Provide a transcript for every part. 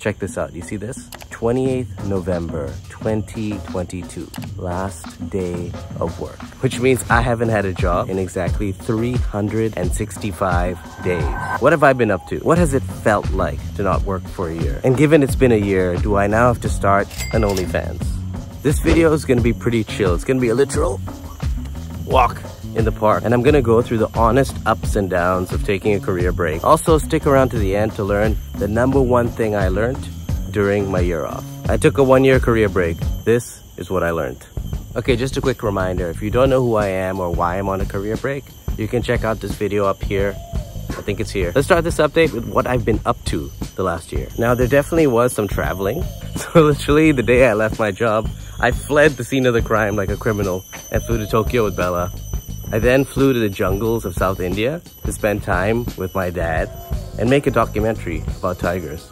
check this out. You see this? 28th November 2022, last day of work, which means I haven't had a job in exactly 365 days. What have I been up to? What has it felt like to not work for a year? And given it's been a year, do I now have to start an OnlyFans? This video is gonna be pretty chill. It's gonna be a literal walk in the park, and I'm gonna go through the honest ups and downs of taking a career break. Also, stick around to the end to learn the #1 thing I learned during my year off. I took a 1-year career break. This is what I learned. Okay, just a quick reminder, if you don't know who I am or why I'm on a career break, you can check out this video up here. I think it's here. Let's start this update with what I've been up to the last year. Now, there definitely was some traveling. So literally the day I left my job, I fled the scene of the crime like a criminal and flew to Tokyo with Bella. I then flew to the jungles of South India to spend time with my dad and make a documentary about tigers.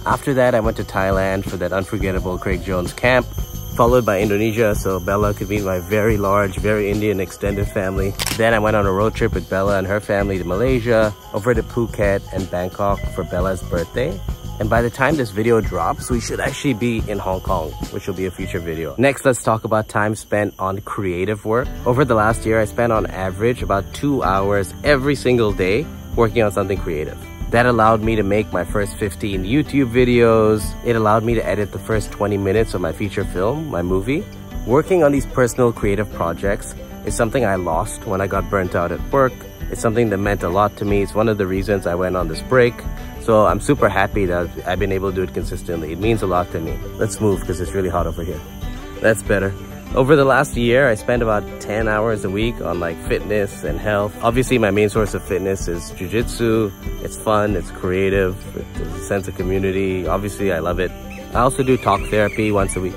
After that, I went to Thailand for that unforgettable Craig Jones camp, followed by Indonesia so Bella could meet my very large, very Indian extended family. Then I went on a road trip with Bella and her family to Malaysia, over to Phuket and Bangkok for Bella's birthday. And by the time this video drops, we should actually be in Hong Kong, which will be a future video. Next, let's talk about time spent on creative work. Over the last year, I spent on average about 2 hours every single day working on something creative. That allowed me to make my first 15 YouTube videos. It allowed me to edit the first 20 minutes of my feature film, my movie. Working on these personal creative projects is something I lost when I got burnt out at work. It's something that meant a lot to me. It's one of the reasons I went on this break. So I'm super happy that I've been able to do it consistently. It means a lot to me. Let's move because it's really hot over here. That's better. Over the last year, I spent about 10 hours a week on like fitness and health. Obviously, my main source of fitness is jiu-jitsu. It's fun, it's creative, there's a sense of community. Obviously, I love it. I also do talk therapy once a week.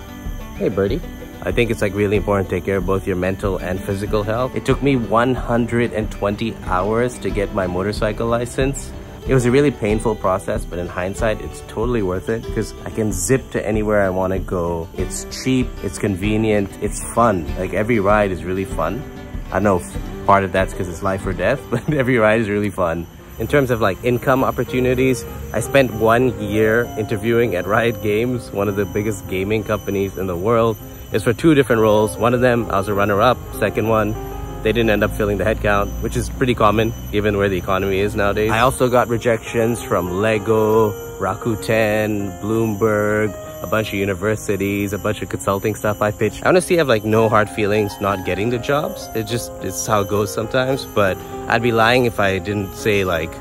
Hey, birdie. I think it's like really important to take care of both your mental and physical health. It took me 120 hours to get my motorcycle license. It was a really painful process, but in hindsight, it's totally worth it because I can zip to anywhere I want to go. It's cheap, it's convenient, it's fun. Like every ride is really fun. I know part of that's because it's life or death, but every ride is really fun. In terms of like income opportunities, I spent 1 year interviewing at Riot Games, one of the biggest gaming companies in the world. It's for 2 different roles. One of them, I was a runner-up. Second one, they didn't end up filling the headcount, which is pretty common given where the economy is nowadays. I also got rejections from Lego, Rakuten, Bloomberg, a bunch of universities, a bunch of consulting stuff I pitched. I honestly have like no hard feelings not getting the jobs. It's how it goes sometimes, but I'd be lying if I didn't say like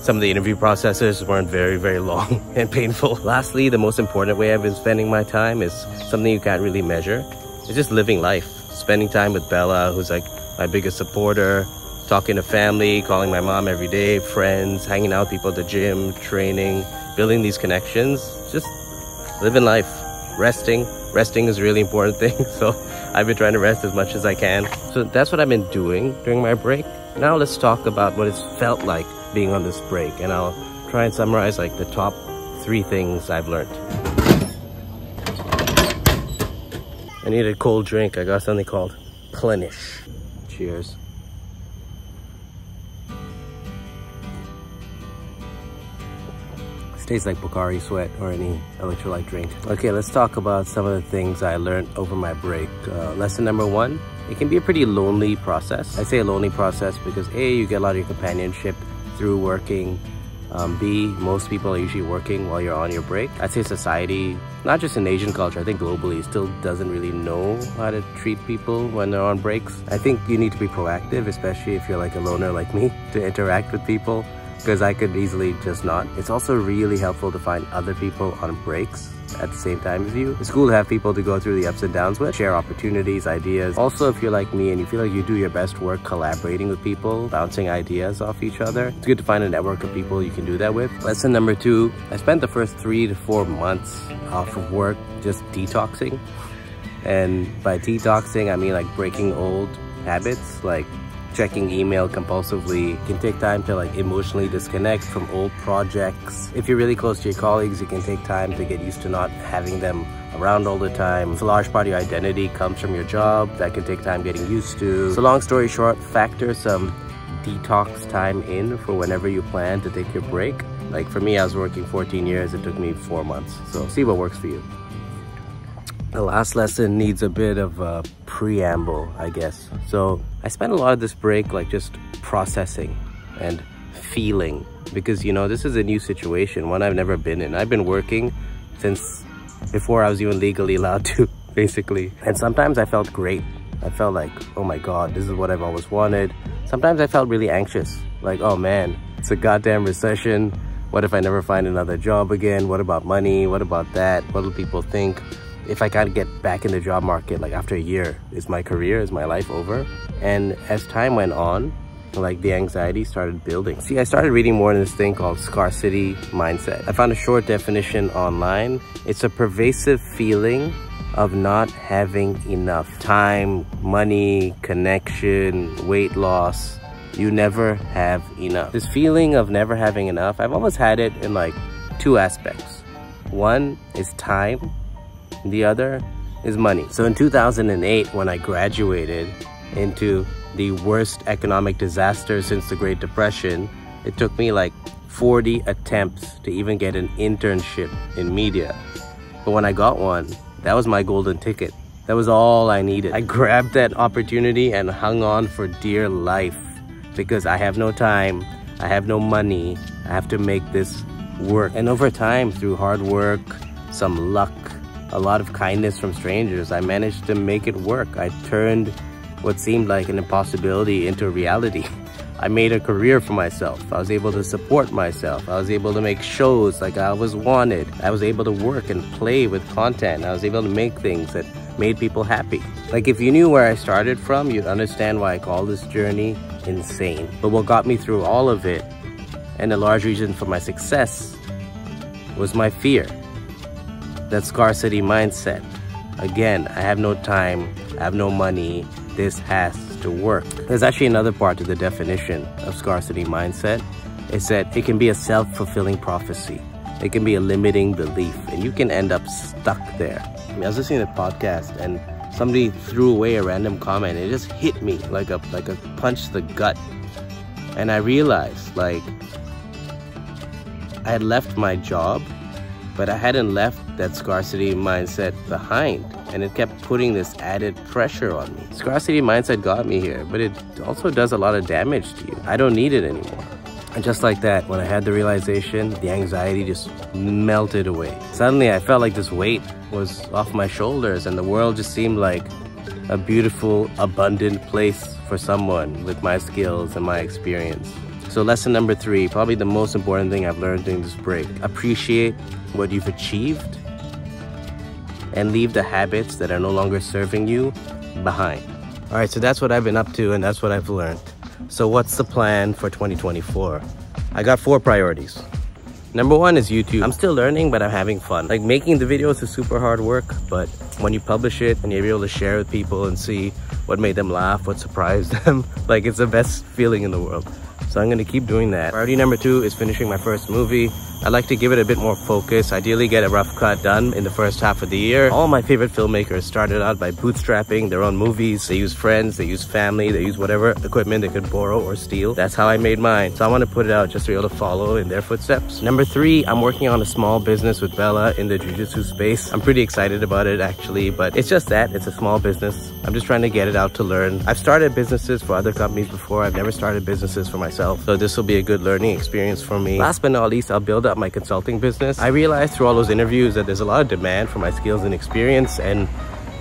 some of the interview processes weren't very, very long and painful. Lastly, the most important way I've been spending my time is something you can't really measure. It's just living life. Spending time with Bella, who's like my biggest supporter, talking to family, calling my mom every day, friends, hanging out with people at the gym, training, building these connections, just living life. Resting is a really important thing, so I've been trying to rest as much as I can. So that's what I've been doing during my break. Now let's talk about what it's felt like being on this break, and I'll try and summarize like the top 3 things I've learned. I need a cold drink. I got something called Plenish. Cheers. This tastes like Pocari Sweat or any electrolyte drink. Okay, let's talk about some of the things I learned over my break. Lesson number 1, it can be a pretty lonely process. I say a lonely process because A, you get a lot of your companionship through working. B, most people are usually working while you're on your break. I'd say society, not just in Asian culture, I think globally, still doesn't really know how to treat people when they're on breaks. I think you need to be proactive, especially if you're like a loner like me, to interact with people, because I could easily just not. It's also really helpful to find other people on breaks at the same time as you. It's cool to have people to go through the ups and downs with, share opportunities, ideas. Also, if you're like me and you feel like you do your best work collaborating with people, bouncing ideas off each other, it's good to find a network of people you can do that with. Lesson number 2, I spent the first 3 to 4 months off of work just detoxing. And by detoxing, I mean like breaking old habits, like checking email compulsively. It can take time to like emotionally disconnect from old projects. If you're really close to your colleagues, you can take time to get used to not having them around all the time. If a large part of your identity comes from your job, that can take time getting used to. So long story short, factor some detox time in for whenever you plan to take your break. Like for me, I was working 14 years. It took me 4 months. So see what works for you. The last lesson needs a bit of a preamble, I guess. So I spent a lot of this break like just processing and feeling, because you know, this is a new situation, one I've never been in. I've been working since before I was even legally allowed to, basically. And sometimes I felt great. I felt like, oh my God, this is what I've always wanted. Sometimes I felt really anxious. Like, oh man, it's a goddamn recession. What if I never find another job again? What about money? What about that? What will people think? If I can't get back in the job market, like after a year, is my career, is my life over? And as time went on, like the anxiety started building. See, I started reading more in this thing called scarcity mindset. I found a short definition online. It's a pervasive feeling of not having enough time, money, connection, weight loss. You never have enough. This feeling of never having enough, I've almost had it in like two aspects. One is time, the other is money. So in 2008, when I graduated into the worst economic disaster since the Great Depression, it took me like 40 attempts to even get an internship in media. But when I got one, that was my golden ticket. That was all I needed. I grabbed that opportunity and hung on for dear life, because I have no time, I have no money, I have to make this work. And over time, through hard work, some luck, a lot of kindness from strangers, I managed to make it work. I turned what seemed like an impossibility into reality. I made a career for myself. I was able to support myself. I was able to make shows like I was wanted. I was able to work and play with content. I was able to make things that made people happy. Like if you knew where I started from, you'd understand why I call this journey insane. But what got me through all of it, and a large reason for my success, was my fear. That scarcity mindset. Again, I have no time, I have no money, this has to work. There's actually another part to the definition of scarcity mindset. It's that it can be a self-fulfilling prophecy. It can be a limiting belief, and you can end up stuck there. I mean, I was listening to a podcast and somebody threw away a random comment. It just hit me like a punch to the gut. And I realized, like, I had left my job, but I hadn't left that scarcity mindset behind, and it kept putting this added pressure on me. Scarcity mindset got me here, but it also does a lot of damage to you. I don't need it anymore. And just like that, when I had the realization, the anxiety just melted away. Suddenly, I felt like this weight was off my shoulders, and the world just seemed like a beautiful, abundant place for someone with my skills and my experience. So lesson number 3, probably the most important thing I've learned during this break. Appreciate what you've achieved and leave the habits that are no longer serving you behind. All right, so that's what I've been up to, and that's what I've learned. So what's the plan for 2024? I got 4 priorities. Number 1 is YouTube. I'm still learning, but I'm having fun. Like, making the videos is super hard work, but when you publish it and you're able to share with people and see what made them laugh, what surprised them, like, it's the best feeling in the world. So I'm gonna keep doing that. Priority number 2 is finishing my first movie. I'd like to give it a bit more focus, ideally get a rough cut done in the first half of the year. All my favorite filmmakers started out by bootstrapping their own movies. They use friends, they use family, they use whatever equipment they could borrow or steal. That's how I made mine. So I want to put it out just to be able to follow in their footsteps. Number 3, I'm working on a small business with Bella in the jiu-jitsu space. I'm pretty excited about it actually, but it's just that, it's a small business. I'm just trying to get it out to learn. I've started businesses for other companies before. I've never started businesses for myself. So this will be a good learning experience for me. Last but not least, I'll build up my consulting business. I realized through all those interviews that there's a lot of demand for my skills and experience, and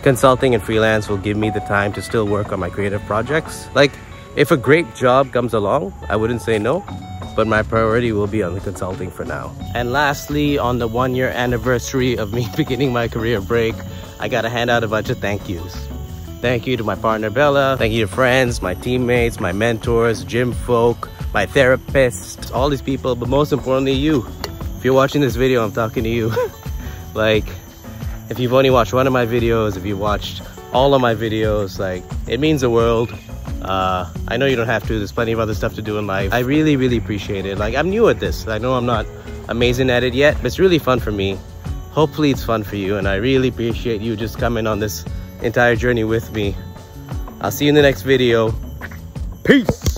consulting and freelance will give me the time to still work on my creative projects. Like, if a great job comes along, I wouldn't say no, but my priority will be on the consulting for now. And lastly, on the 1-year anniversary of me beginning my career break, I gotta hand out a bunch of thank yous. Thank you to my partner Bella, thank you to friends, my teammates, my mentors, gym folk, my therapist, all these people, but most importantly you. If you're watching this video, I'm talking to you. Like, if you've only watched one of my videos, if you watched all of my videos, like, it means the world. I know you don't have to, there's plenty of other stuff to do in life. I really, really appreciate it. Like, I'm new at this. I know I'm not amazing at it yet, but it's really fun for me. Hopefully it's fun for you, and I really appreciate you just coming on this entire journey with me. I'll see you in the next video. Peace!